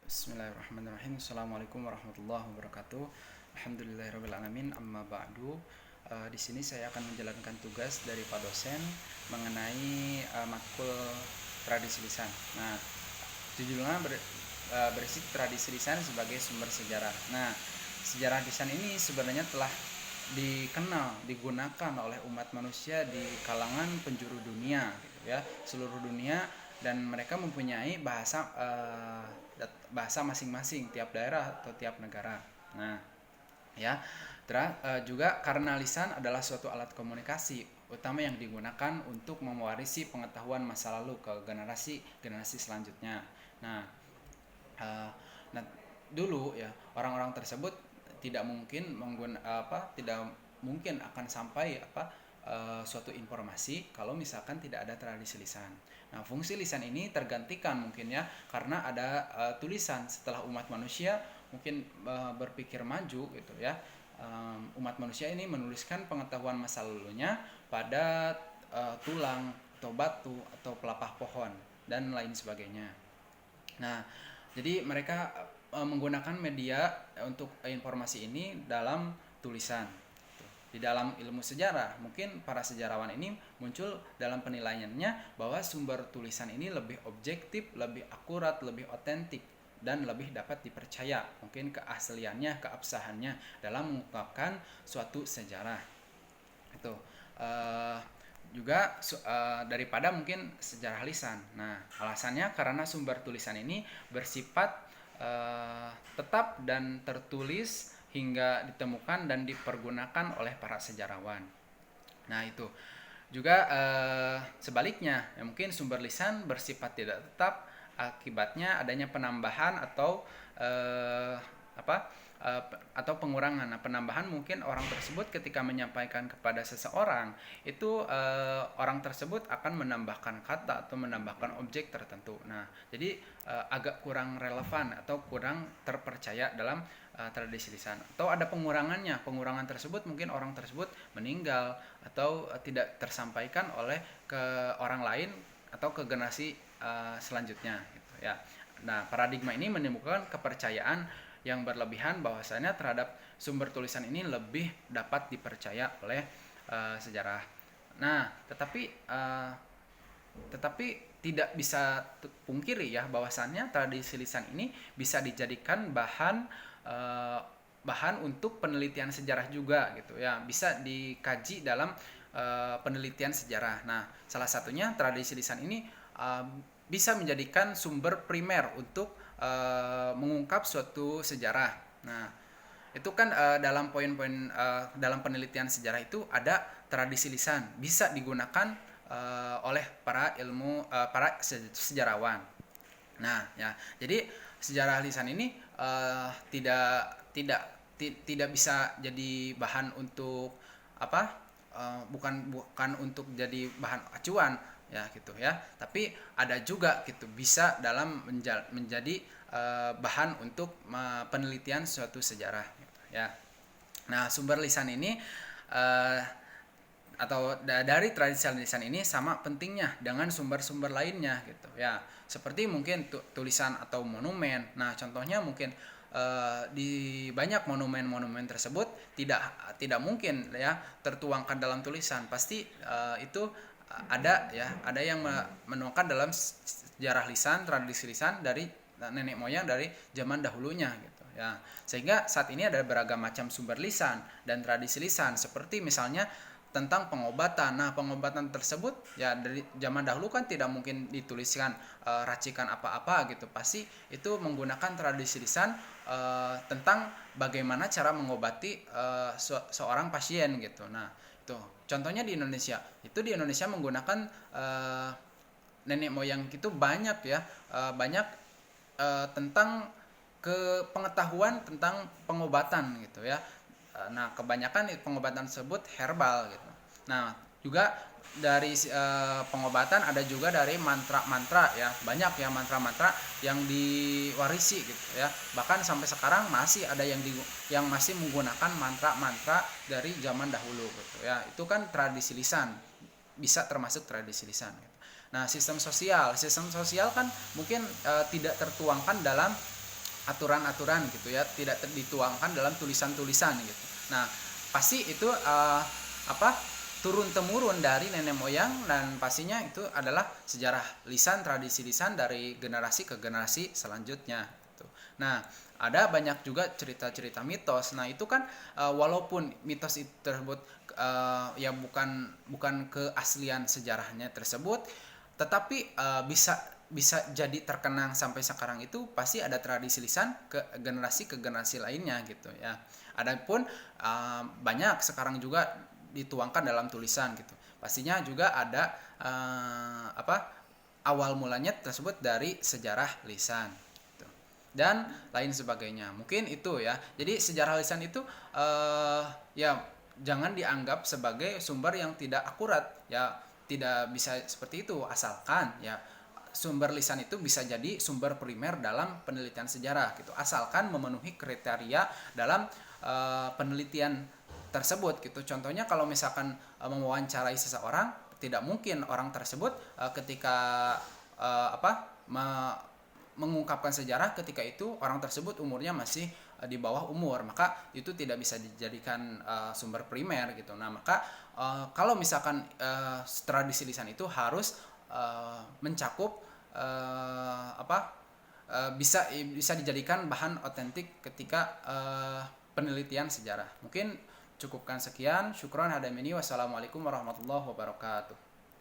Bismillahirrahmanirrahim. Assalamualaikum warahmatullahi wabarakatuh. Alhamdulillahirrahmanirrahim. Amma ba'du. Di sini saya akan menjalankan tugas dari Pak dosen mengenai matkul tradisi lisan. Nah, judulnya berisi tradisi lisan sebagai sumber sejarah. Nah, sejarah lisan ini sebenarnya telah digunakan oleh umat manusia di kalangan penjuru dunia, gitu ya, seluruh dunia, dan mereka mempunyai bahasa masing-masing tiap daerah atau tiap negara. Nah, ya, juga karena lisan adalah suatu alat komunikasi utama yang digunakan untuk mewarisi pengetahuan masa lalu ke generasi selanjutnya. Nah, uh, nah dulu ya orang-orang tersebut tidak mungkin akan sampai suatu informasi kalau misalkan tidak ada tradisi lisan. Nah, fungsi lisan ini tergantikan mungkin ya karena ada tulisan setelah umat manusia mungkin berpikir maju gitu ya. Umat manusia ini menuliskan pengetahuan masa lalunya pada tulang atau batu atau pelepah pohon dan lain sebagainya. Nah, jadi mereka menggunakan media untuk informasi ini dalam tulisan. Di dalam ilmu sejarah, mungkin para sejarawan ini muncul dalam penilaiannya bahwa sumber tulisan ini lebih objektif, lebih akurat, lebih otentik, dan lebih dapat dipercaya. Mungkin keasliannya, keabsahannya dalam mengungkapkan suatu sejarah. Itu juga daripada mungkin sejarah lisan. Nah, alasannya karena sumber tulisan ini bersifat tetap dan tertulis hingga ditemukan dan dipergunakan oleh para sejarawan. Nah, itu juga sebaliknya, ya mungkin sumber lisan bersifat tidak tetap, akibatnya adanya penambahan atau atau pengurangan. Nah, penambahan mungkin orang tersebut ketika menyampaikan kepada seseorang itu orang tersebut akan menambahkan kata atau menambahkan objek tertentu. Nah, jadi agak kurang relevan atau kurang terpercaya dalam tradisi lisan. Atau ada pengurangannya. Pengurangan tersebut mungkin orang tersebut meninggal atau tidak tersampaikan oleh ke orang lain atau ke generasi selanjutnya gitu ya. Nah, paradigma ini menimbulkan kepercayaan yang berlebihan bahwasanya terhadap sumber tulisan ini lebih dapat dipercaya oleh sejarah. Nah, tetapi tidak bisa pungkiri ya bahwasannya tradisi lisan ini bisa dijadikan bahan untuk penelitian sejarah juga gitu ya, bisa dikaji dalam penelitian sejarah. Nah, salah satunya tradisi lisan ini bisa menjadikan sumber primer untuk mengungkap suatu sejarah. Nah, itu kan dalam poin-poin dalam penelitian sejarah itu ada tradisi lisan bisa digunakan oleh para sejarawan. Nah, ya, jadi sejarah lisan ini tidak bisa jadi bahan untuk bukan untuk jadi bahan acuan ya gitu ya, tapi ada juga gitu bisa dalam menjadi bahan untuk penelitian suatu sejarah gitu ya. Nah, sumber lisan ini uh, atau dari tradisi lisan ini sama pentingnya dengan sumber-sumber lainnya gitu ya, seperti mungkin tulisan atau monumen. Nah, contohnya mungkin di banyak monumen-monumen tersebut tidak mungkin ya tertuangkan dalam tulisan, pasti itu ada yang menuangkan dalam sejarah lisan, tradisi lisan dari nenek moyang dari zaman dahulunya gitu ya, sehingga saat ini ada beragam macam sumber lisan dan tradisi lisan, seperti misalnya tentang pengobatan. Nah, pengobatan tersebut ya dari zaman dahulu kan tidak mungkin dituliskan racikan apa-apa gitu. Pasti itu menggunakan tradisi lisan tentang bagaimana cara mengobati seorang pasien gitu. Nah, itu contohnya di Indonesia. Itu di Indonesia menggunakan nenek moyang itu banyak ya, banyak tentang pengetahuan tentang pengobatan gitu ya. Nah, kebanyakan pengobatan tersebut herbal gitu. Nah, juga dari pengobatan ada juga dari mantra-mantra ya. Banyak ya mantra-mantra yang diwarisi gitu ya. Bahkan sampai sekarang masih ada yang masih menggunakan mantra-mantra dari zaman dahulu gitu ya. Itu kan tradisi lisan. Bisa termasuk tradisi lisan gitu. Nah, sistem sosial kan mungkin tidak tertuangkan dalam aturan-aturan gitu ya, tidak dituangkan dalam tulisan-tulisan gitu. Nah, pasti itu turun temurun dari nenek moyang, dan pastinya itu adalah sejarah lisan, tradisi lisan dari generasi ke generasi selanjutnya gitu. Nah, ada banyak juga cerita-cerita mitos. Nah, itu kan walaupun mitos itu tersebut ya bukan keaslian sejarahnya tersebut, tetapi bisa jadi terkenang sampai sekarang, itu pasti ada tradisi lisan ke generasi lainnya gitu ya. Adapun banyak sekarang juga dituangkan dalam tulisan gitu. Pastinya juga ada awal mulanya tersebut dari sejarah lisan gitu. Dan lain sebagainya. Mungkin itu ya. Jadi sejarah lisan itu ya jangan dianggap sebagai sumber yang tidak akurat ya, tidak bisa seperti itu, asalkan ya sumber lisan itu bisa jadi sumber primer dalam penelitian sejarah gitu, asalkan memenuhi kriteria dalam penelitian tersebut gitu. Contohnya kalau misalkan mewawancarai seseorang, tidak mungkin orang tersebut ketika mengungkapkan sejarah ketika itu orang tersebut umurnya masih di bawah umur, maka itu tidak bisa dijadikan sumber primer gitu. Nah, maka kalau misalkan tradisi lisan itu harus mencakup bisa dijadikan bahan otentik ketika penelitian sejarah. Mungkin cukupkan sekian. Syukron hadamini. Wassalamualaikum warahmatullahi wabarakatuh.